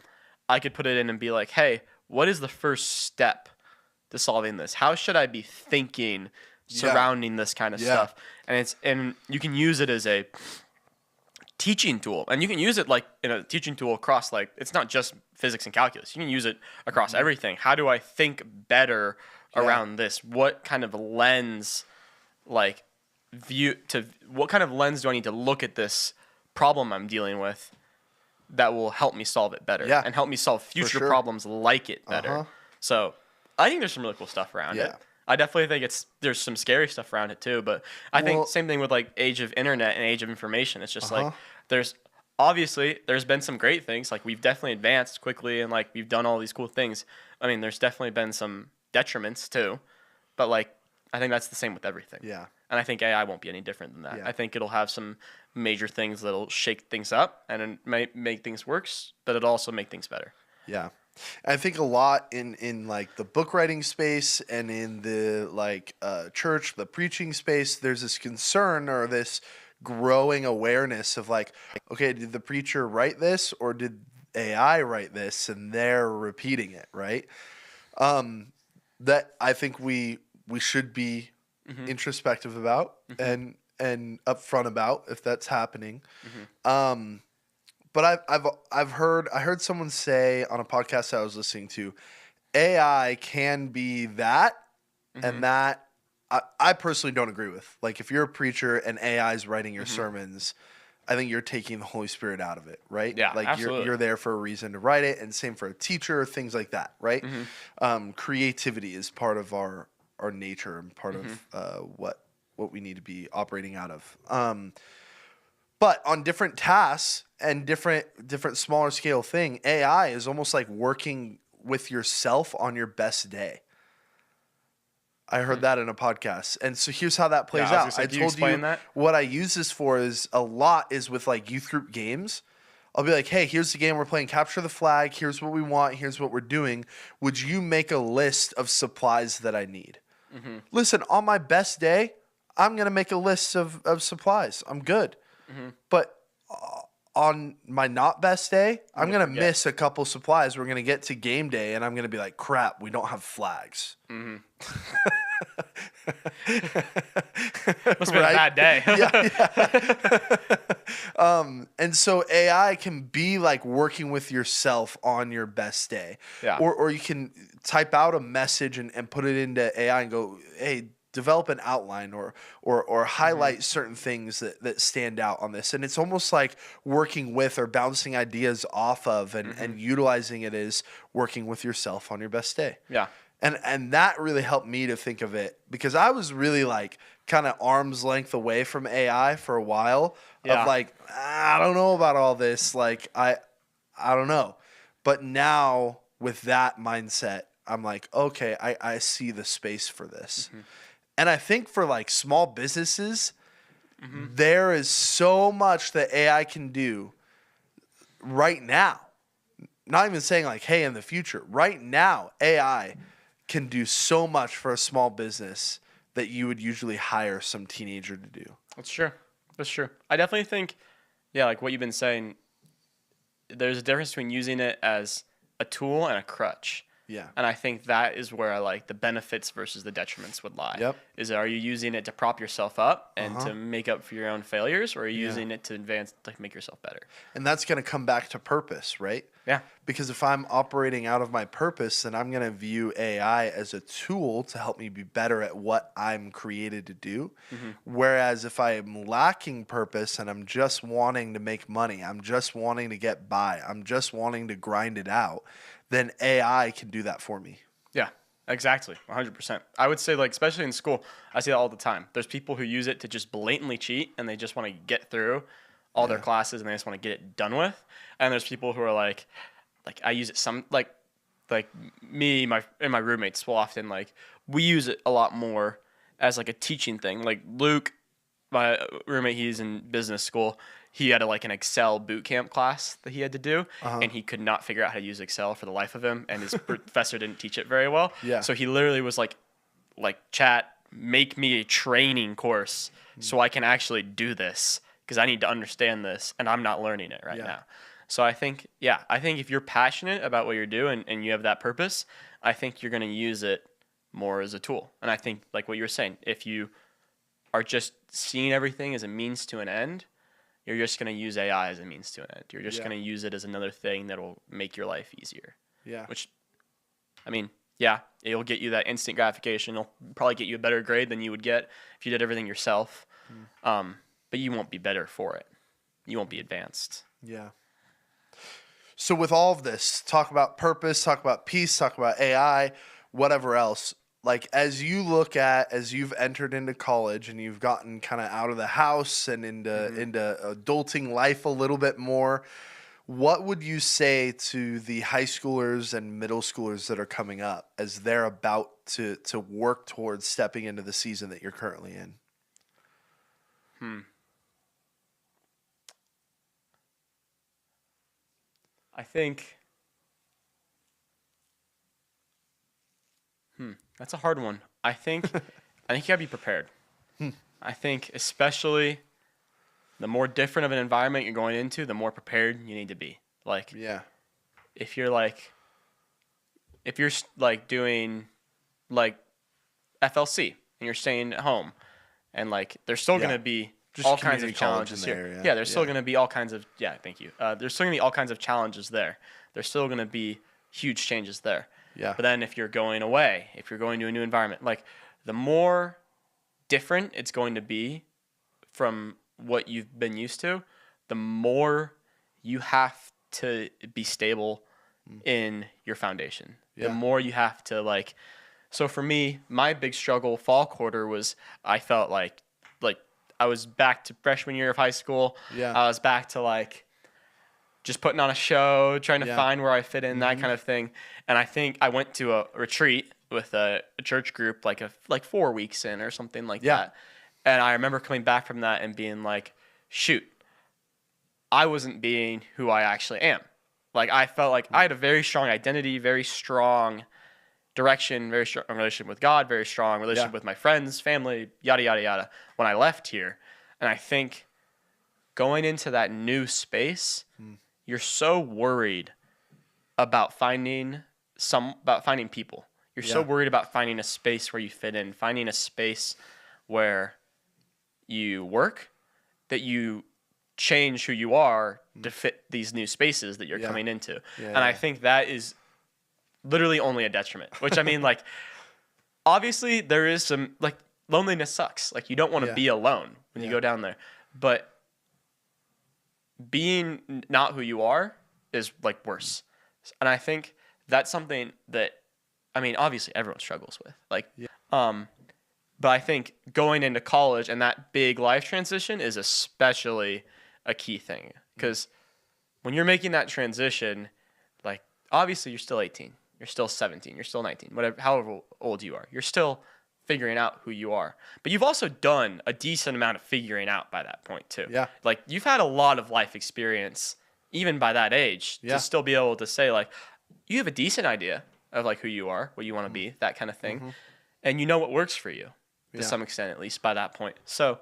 I could put it in and be like, "Hey, what is the first step to solving this? How should I be thinking surrounding this kind of stuff? And you can use it as a teaching tool, and you can use it like in a teaching tool across, like, it's not just physics and calculus. You can use it across everything. How do I think better around this? What kind of lens, like, what kind of lens do I need to look at this problem I'm dealing with that will help me solve it better and help me solve future problems like it better? So I think there's some really cool stuff around it. I definitely think there's some scary stuff around it too, but I think same thing with like age of internet and age of information. It's just like there's been some great things. Like, we've definitely advanced quickly and like we've done all these cool things. I mean, there's definitely been some detriments too, but like I think that's the same with everything. Yeah. And I think AI won't be any different than that. Yeah. I think it'll have some major things that'll shake things up and it might make things worse, but it'll also make things better. Yeah. I think a lot in like the book writing space and in the like church, the preaching space, there's this concern or this growing awareness of like, okay, did the preacher write this or did AI write this and they're repeating it, right? That I think we should be introspective about and upfront about if that's happening. But I heard someone say on a podcast I was listening to, AI can be that, and that I personally don't agree with. Like, if you're a preacher and AI is writing your sermons, I think you're taking the Holy Spirit out of it, right? Yeah, like absolutely. you're there for a reason to write it, and same for a teacher, things like that, right? Creativity is part of our nature and part of what we need to be operating out of. But on different tasks and different smaller scale thing, AI is almost like working with yourself on your best day. I heard that in a podcast. And so here's how that plays out. I told you that? what I use this for is with like youth group games. I'll be like, hey, here's the game we're playing, capture the flag. Here's what we want. Here's what we're doing. Would you make a list of supplies that I need? Listen, on my best day, I'm going to make a list of supplies. I'm good. But on my not best day, I'm going to miss a couple supplies. We're going to get to game day, and I'm going to be like, crap, we don't have flags. Must have been a bad day. And so AI can be like working with yourself on your best day. Yeah. Or you can type out a message and put it into AI and go, hey, develop an outline or highlight certain things that stand out on this. And it's almost like working with or bouncing ideas off of and utilizing it as working with yourself on your best day. Yeah. And that really helped me to think of it because I was really like kind of arm's length away from AI for a while of like, I don't know about all this. Like, I don't know. But now with that mindset, I'm like, okay, I see the space for this. And I think for like small businesses, there is so much that AI can do right now. Not even saying like, hey, in the future. Right now, AI can do so much for a small business that you would usually hire some teenager to do. That's true. That's true. I definitely think, like what you've been saying, there's a difference between using it as a tool and a crutch. Yeah. And I think that is where like the benefits versus the detriments would lie. Yep. Are you using it to prop yourself up and to make up for your own failures, or are you using it to advance, to make yourself better? And that's going to come back to purpose, right? Yeah. Because if I'm operating out of my purpose, then I'm going to view AI as a tool to help me be better at what I'm created to do. Whereas if I am lacking purpose and I'm just wanting to make money, I'm just wanting to get by, I'm just wanting to grind it out, then AI can do that for me. Yeah, exactly. 100%. I would say, like, especially in school, I see that all the time. There's people who use it to just blatantly cheat and they just want to get through all their classes and they just want to get it done with. And there's people who are like I use it like me and my roommates will often, like, we use it a lot more as like a teaching thing. Like Luke, my roommate, he's in business school. He had an Excel boot camp class that he had to do, and he could not figure out how to use Excel for the life of him, and his professor didn't teach it very well. Yeah. So he literally was like, chat, make me a training course so I can actually do this because I need to understand this, and I'm not learning it right now. So I think if you're passionate about what you're doing and you have that purpose, I think you're going to use it more as a tool. And I think, like what you were saying, if you are just seeing everything as a means to an end, you're just going to use AI as a means to an end. You're just going to use it as another thing that will make your life easier. Yeah. Which, I mean, yeah, it'll get you that instant gratification. It'll probably get you a better grade than you would get if you did everything yourself. But you won't be better for it. You won't be advanced. Yeah. So with all of this, talk about purpose, talk about peace, talk about AI, whatever else. Like as you've entered into college and you've gotten kind of out of the house and into adulting life a little bit more, what would you say to the high schoolers and middle schoolers that are coming up as they're about to work towards stepping into the season that you're currently in? I think that's a hard one. I think you gotta be prepared. I think especially the more different of an environment you're going into, the more prepared you need to be. Like, Yeah. if you're doing like FLC and you're staying at home, and like there's still gonna be Just all kinds of community college challenges in here. there, Yeah, there's still gonna be all kinds of thank you. There's still gonna be all kinds of challenges there. There's still gonna be huge changes there. Yeah. But then if you're going away, if you're going to a new environment, like the more different it's going to be from what you've been used to, the more you have to be stable in your foundation. Yeah. The more you have to like. So for me, my big struggle fall quarter was I felt like I was back to freshman year of high school. Yeah. I was back to like just putting on a show, trying to Yeah. find where I fit in, that kind of thing. And I think I went to a retreat with a church group like 4 weeks in or something like Yeah. that. And I remember coming back from that and being like, shoot, I wasn't being who I actually am. Like I felt like I had a very strong identity, very strong direction, very strong relationship with God, very strong relationship with my friends, family, yada, yada, yada, when I left here. And I think going into that new space, you're so worried about finding people. You're so worried about finding a space where you fit in, finding a space where you work, that you change who you are to fit these new spaces that you're coming into. And I think that is literally only a detriment, which I mean, like, obviously there is some, like, loneliness sucks. Like, you don't want to be alone when you go down there. But being not who you are is, like, worse. And I think that's something that, I mean, obviously everyone struggles with. Like, but I think going into college and that big life transition is especially a key thing. Because when you're making that transition, like, obviously you're still 18. You're still 17. You're still 19. Whatever, however old you are. You're still figuring out who you are. But you've also done a decent amount of figuring out by that point, too. Yeah. Like, you've had a lot of life experience, even by that age, to still be able to say, like, you have a decent idea of, like, who you are, what you want to be, that kind of thing. And you know what works for you, to some extent, at least by that point. So,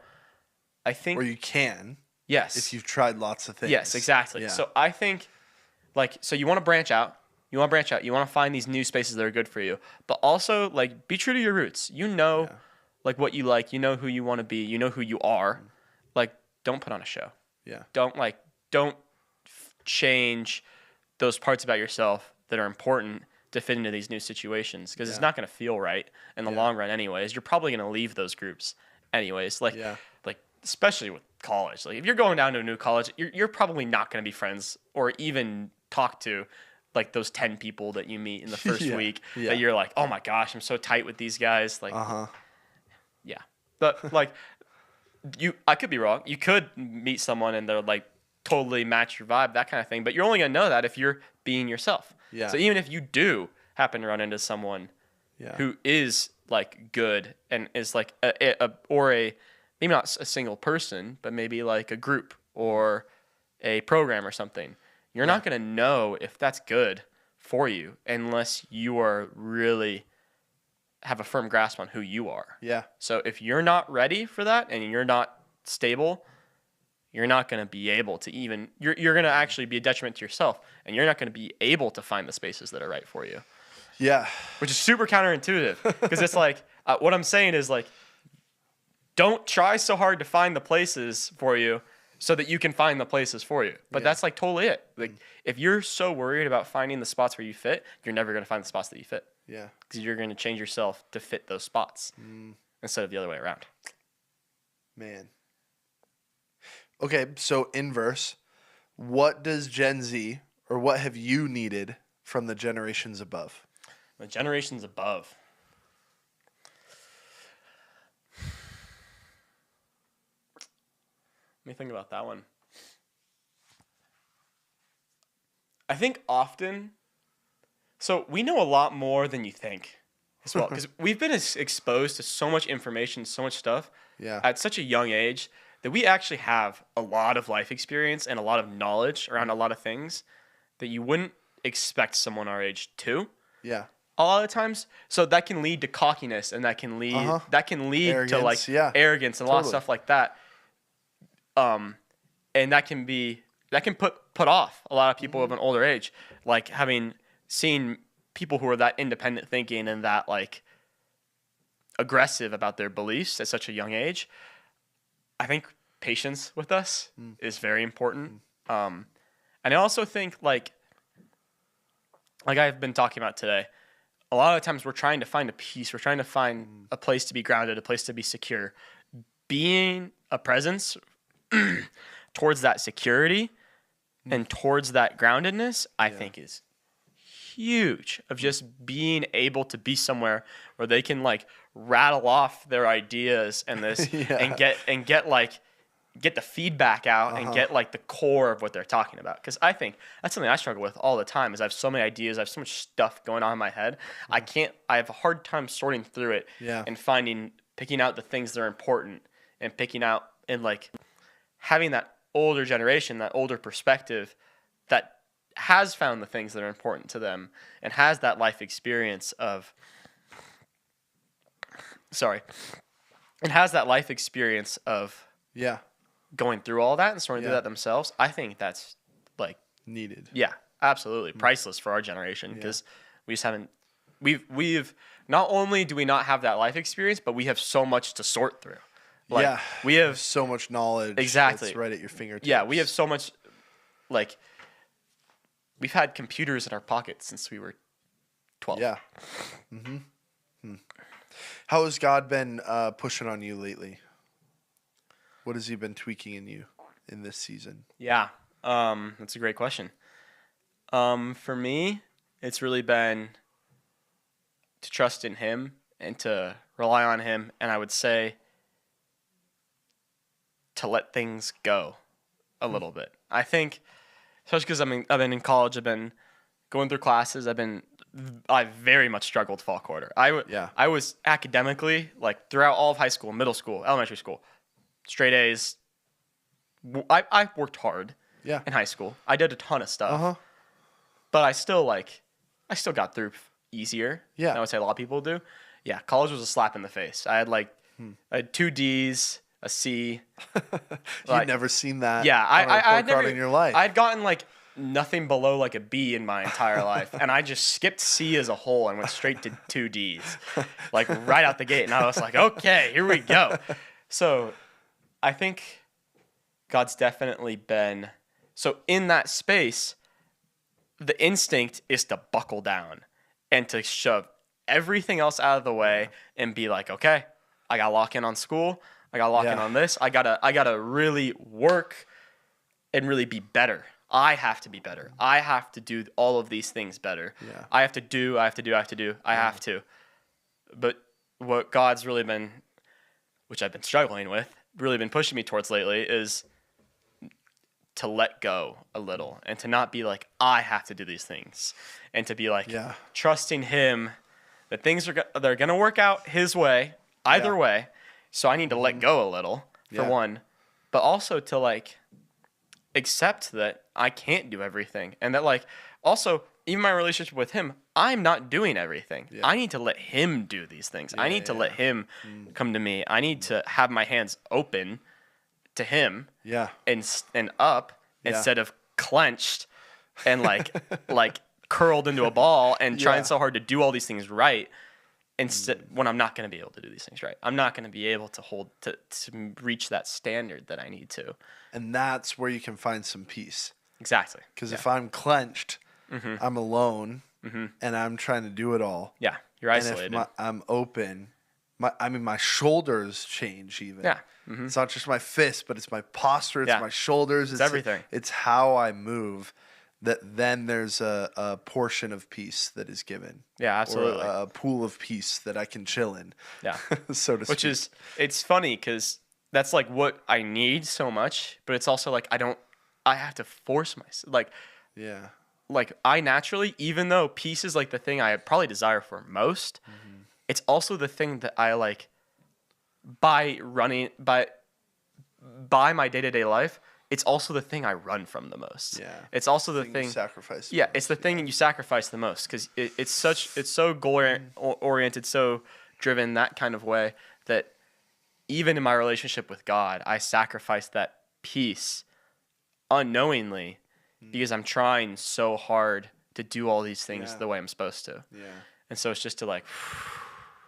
I think... Or you can. Yes. If you've tried lots of things. Yes, exactly. Yeah. So, I think, like, so you want to branch out. You want to branch out. You want to find these new spaces that are good for you. But also, like, be true to your roots. You know, like, what you like. You know who you want to be. You know who you are. Like, don't put on a show. Yeah. Don't change those parts about yourself that are important to fit into these new situations. Because it's not going to feel right in the long run anyways. You're probably going to leave those groups anyways. Like, especially with college. Like, if you're going down to a new college, you're probably not going to be friends or even talk to like those 10 people that you meet in the first week that you're like, oh my gosh, I'm so tight with these guys. Like, but like I could be wrong. You could meet someone and they're like totally match your vibe, that kind of thing. But you're only gonna know that if you're being yourself. Yeah. So even if you do happen to run into someone who is like good and is like maybe not a single person, but maybe like a group or a program or something, you're not going to know if that's good for you unless you are really have a firm grasp on who you are. Yeah. So if you're not ready for that and you're not stable, you're not going to be able to even you're going to actually be a detriment to yourself, and you're not going to be able to find the spaces that are right for you. Yeah. Which is super counterintuitive, because it's like what I'm saying is like, don't try so hard to find the places for you so that you can find the places for you. But that's like totally it. Like if you're so worried about finding the spots where you fit, you're never going to find the spots that you fit. Yeah. Because you're going to change yourself to fit those spots instead of the other way around. Man. Okay, so inverse. What does Gen Z, or what have you needed from the generations above? The generations above. Let me think about that one. I think often, so we know a lot more than you think as well, because we've been exposed to so much information, so much stuff at such a young age that we actually have a lot of life experience and a lot of knowledge around a lot of things that you wouldn't expect someone our age to. Yeah. A lot of times, so that can lead to cockiness, and that can lead Arrogance, to like arrogance and a lot of stuff like that. And that can put off a lot of people of an older age, like having seen people who are that independent thinking and that like aggressive about their beliefs at such a young age. I think patience with us is very important. And I also think like I've been talking about today, a lot of times we're trying to find a peace. We're trying to find a place to be grounded, a place to be secure. Being a presence towards that security and towards that groundedness, I think is huge, of just being able to be somewhere where they can like rattle off their ideas and this and get the feedback out and get like the core of what they're talking about. Because I think that's something I struggle with all the time, is I have so many ideas, I have so much stuff going on in my head. I have a hard time sorting through it and picking out the things that are important, and picking out and like having that older generation, that older perspective that has found the things that are important to them and has that life experience of going through all that and sorting through that themselves. I think that's like needed. Yeah, absolutely priceless for our generation, because we just haven't. We've not only do we not have that life experience, but we have so much to sort through. Like, we have so much knowledge. Exactly, that's right at your fingertips. Yeah, we have so much. Like, we've had computers in our pockets since we were 12. Yeah. How has God been pushing on you lately? What has he been tweaking in you in this season? Yeah, that's a great question. For me, it's really been to trust in him and to rely on him, and I would say to let things go a little bit. I think, especially because I've been in college, I've been going through classes, I very much struggled fall quarter. I was academically, like throughout all of high school, middle school, elementary school, straight A's. I worked hard in high school. I did a ton of stuff. But I still got through easier than I would say a lot of people do. Yeah, college was a slap in the face. I had 2 D's, a C. You'd never seen that I'd never in your life. I'd gotten like nothing below like a B in my entire life, and I just skipped C as a whole and went straight to 2 D's, like right out the gate. And I was like, okay, here we go. So I think God's definitely been, so in that space, the instinct is to buckle down and to shove everything else out of the way and be like, okay, I gotta lock in on school. I gotta lock in on this. I gotta really work and really be better. I have to be better. I have to do all of these things better. Yeah. I have to. But what God's really been, which I've been struggling with, really been pushing me towards lately, is to let go a little and to not be like, I have to do these things, and to be like trusting him that things they're going to work out his way, either way. So I need to let go a little for one, but also to like accept that I can't do everything, and that like also even my relationship with him, I'm not doing everything. Yeah. I need to let him do these things. I need to let him come to me. I need to have my hands open to him Yeah. and up Yeah. instead of clenched and like curled into a ball and Yeah. trying so hard to do all these things right. Instead, when I'm not going to be able to do these things right, I'm not going to be able to reach that standard that I need to. And that's where you can find some peace. Exactly. Because if I'm clenched, I'm alone, and I'm trying to do it all. Yeah, you're isolated. And if I'm open, my shoulders change even. Yeah. It's not just my fist, but it's my posture, it's my shoulders. It's everything. It's how I move. That then there's a portion of peace that is given. Yeah, absolutely. Or a pool of peace that I can chill in. Yeah. So to speak. It's funny because that's like what I need so much, but it's also like I have to force myself. Yeah. Like I naturally, even though peace is like the thing I probably desire for most, it's also the thing that I like by my day-to-day life. It's also the thing I run from the most. Yeah. It's also the thing you sacrifice. Yeah, it's the thing that you sacrifice the most because it's so goal oriented, so driven that kind of way that even in my relationship with God, I sacrifice that peace unknowingly because I'm trying so hard to do all these things the way I'm supposed to. Yeah. And so it's just to like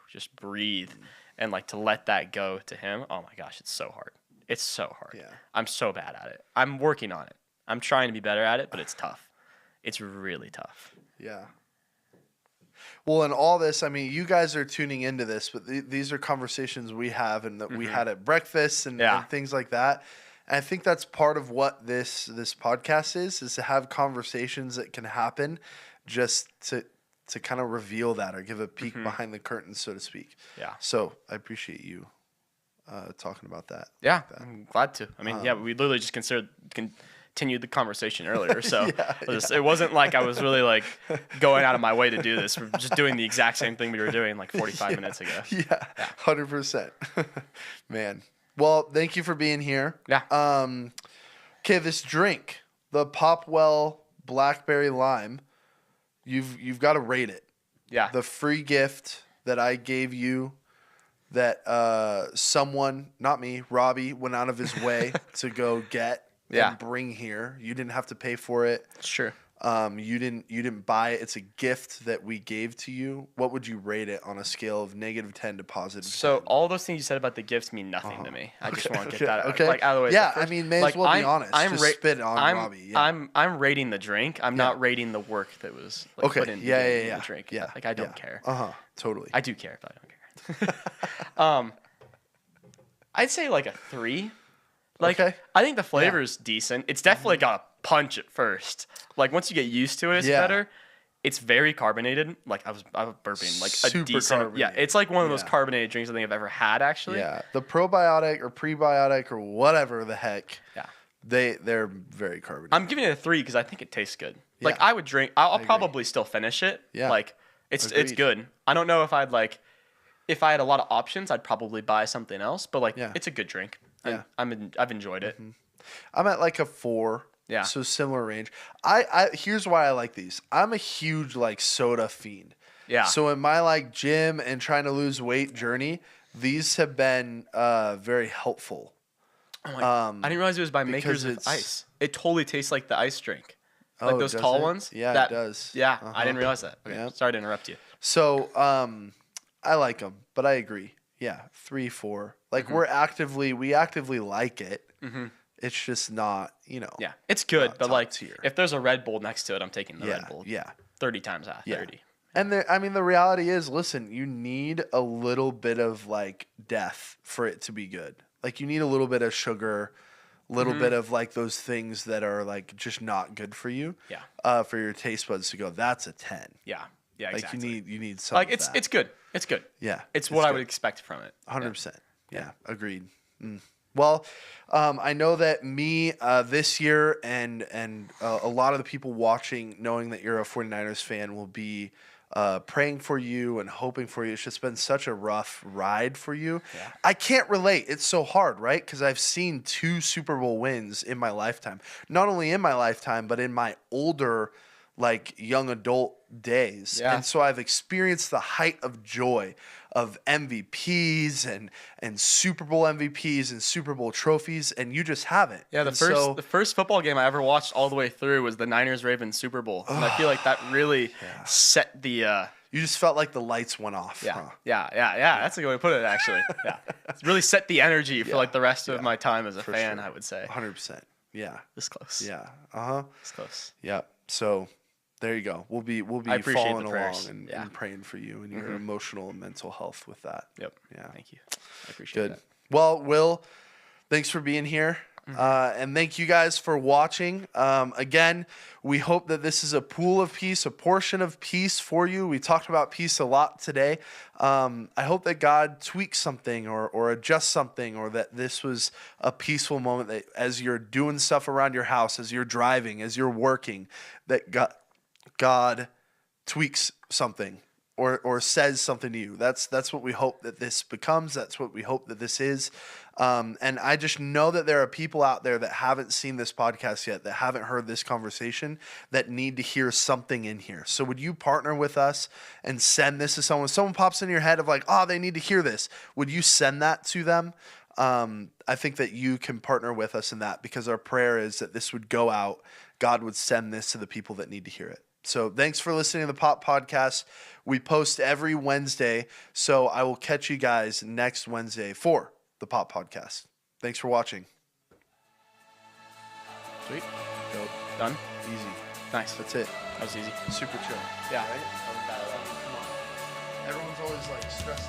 just breathe and like to let that go to him. Oh my gosh, it's so hard. It's so hard. Yeah. I'm so bad at it. I'm working on it. I'm trying to be better at it, but it's tough. It's really tough. Yeah. Well, and all this, I mean, you guys are tuning into this, but these are conversations we have and that we had at breakfast and things like that. And I think that's part of what this podcast is to have conversations that can happen just to kind of reveal that or give a peek behind the curtain, so to speak. Yeah. So I appreciate you talking about that. Yeah, like that. I'm glad to. I mean, we literally just continued the conversation earlier, so it wasn't like I was really like going out of my way to do this. We're just doing the exact same thing we were doing like 45 minutes ago. Yeah, 100%. Man. Well, thank you for being here. Yeah. Okay, this drink, the Popwell Blackberry Lime, you've got to rate it. Yeah. The free gift that I gave you that someone, not me, Robbie, went out of his way to go get and bring here. You didn't have to pay for it. It's true. You didn't buy it. It's a gift that we gave to you. What would you rate it on a scale of -10 to +10? So all those things you said about the gifts mean nothing to me. I just want to get that okay. like out of the way. Yeah, I mean, may as well be honest. Just spit on Robbie. Yeah. I'm rating the drink. I'm not rating the work that was put into the drink. Yeah. Like I don't care. Totally. I do care, but I don't care. I'd say like a 3. Like I think the flavor is decent. It's definitely got a punch at first. Like once you get used to it, it's better. It's very carbonated. Like I was burping like super a decent. carbonated. Yeah, it's like one of those carbonated drinks I think I've ever had actually. Yeah, the probiotic or prebiotic or whatever the heck. Yeah, they're very carbonated. I'm giving it a 3 because I think it tastes good. Like I would drink. I'll probably still finish it. Yeah, like it's good. I don't know if I'd like. If I had a lot of options, I'd probably buy something else. But like, it's a good drink. Yeah, I've enjoyed it. I'm at like a 4. Yeah. So similar range. I here's why I like these. I'm a huge like soda fiend. Yeah. So in my like gym and trying to lose weight journey, these have been very helpful. Oh my, I didn't realize it was by makers of ice. It totally tastes like the ice drink. Like those tall ones. Yeah, it does. Yeah, I didn't realize that. Okay, sorry to interrupt you. So I like them, but I agree. Yeah, 3, 4. Like we actively like it. It's just not, Yeah, it's good, but like tier. If there's a Red Bull next to it, I'm taking the Red Bull. Yeah. 30 times out of 30. And the reality is, listen, you need a little bit of like death for it to be good. Like you need a little bit of sugar, a little bit of like those things that are like just not good for you. Yeah. For your taste buds to go, that's a 10. Yeah. Yeah, exactly. Like you need something. Like it's good. It's good. Yeah. It's what I would expect from it. 100%. Yeah. Agreed. Well, I know that me this year and a lot of the people watching, knowing that you're a 49ers fan, will be praying for you and hoping for you. It's just been such a rough ride for you. Yeah. I can't relate. It's so hard, right? Because I've seen 2 Super Bowl wins in my lifetime. Not only in my lifetime, but in my older, like young adult days. Yeah. And so I've experienced the height of joy of MVPs and Super Bowl MVPs and Super Bowl trophies, and you just haven't. Yeah, And the first football game I ever watched all the way through was the Niners-Ravens Super Bowl. And I feel like that really set the you just felt like the lights went off. yeah, Huh? yeah. That's a good way to put it, actually. Yeah, it's really set the energy for like the rest of my time as a fan. sure. I would say 100%. Yeah. this close. Yeah. Uh-huh. This close. Yeah. So there you go. We'll be I appreciate following the along prayers. and praying for you and your emotional and mental health with that. Yep. Yeah. Thank you. I appreciate Good. that. Well, Will, thanks for being here. And thank you guys for watching. Again, we hope that this is a pool of peace, a portion of peace for you. We talked about peace a lot today. I hope that God tweaks something or adjusts something, or that this was a peaceful moment that as you're doing stuff around your house, as you're driving, as you're working, that God tweaks something or says something to you. That's what we hope that this becomes. That's what we hope that this is. And I just know that there are people out there that haven't seen this podcast yet, that haven't heard this conversation, that need to hear something in here. So would you partner with us and send this to someone? If someone pops in your head of like, oh, they need to hear this. Would you send that to them? I think that you can partner with us in that, because our prayer is that this would go out. God would send this to the people that need to hear it. So thanks for listening to the Pop Podcast. We post every Wednesday, so I will catch you guys next Wednesday for the Pop Podcast. Thanks for watching. Sweet. Dope. Done. Easy. Nice. That's it. That was easy. Super chill. Yeah. Right? Come on. Everyone's always like stressed